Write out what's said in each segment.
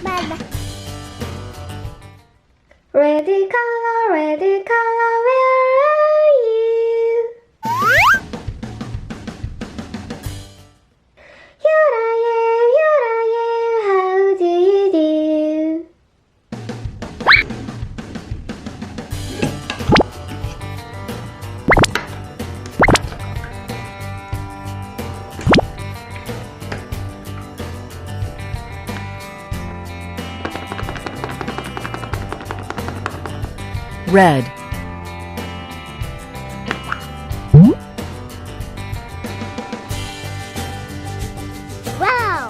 Baba. Red color, where are you? Here I am, how do you do? Red. Wow.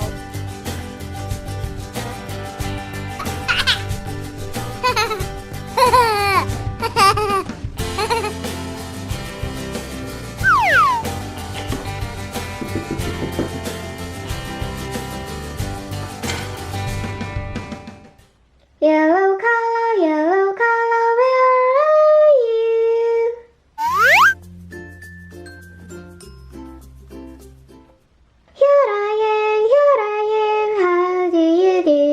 Yellow color, where are you? Here I am, how do you do?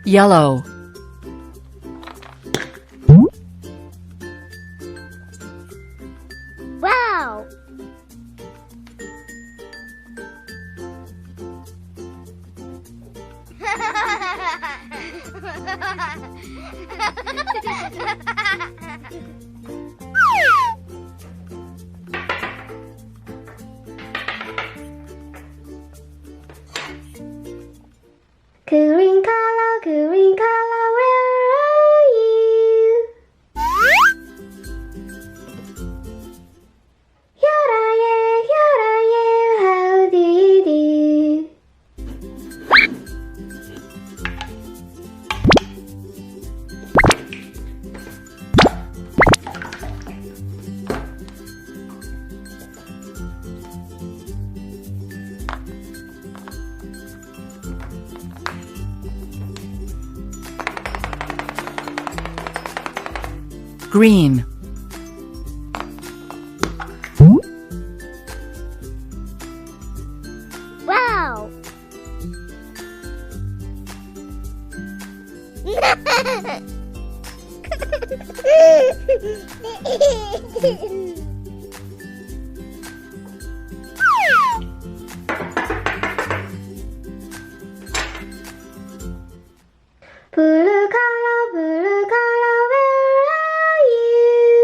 Yellow. Wow. Green color, where are you? Here I am, how do you do? Green. Wow. Blue color, where are you?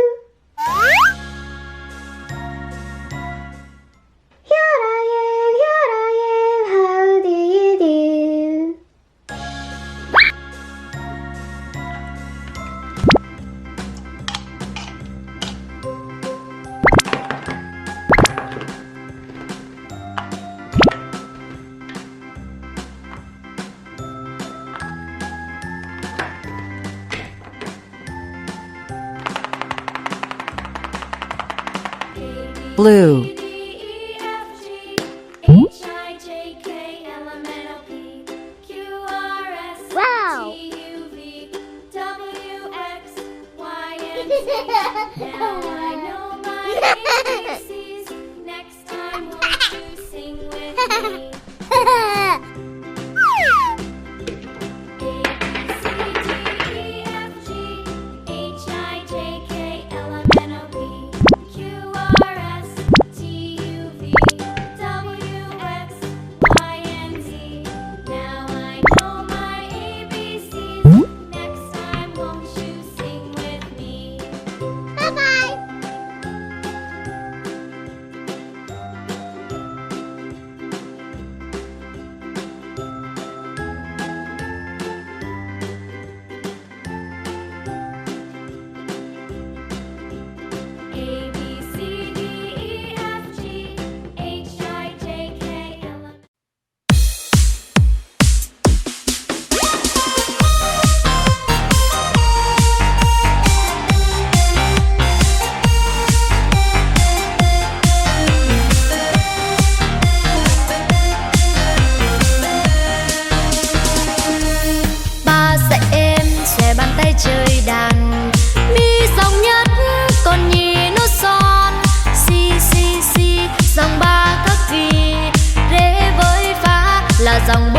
Here I am, how do you do? Blue. Wow. Now I know my ABCs. Next time, won't you sing with me? A, B, C, D, E, F, G, H, I, J, K, L, M, N, O, P, Q, R, S, T, Dòng ba các kỳ rê với phá là dòng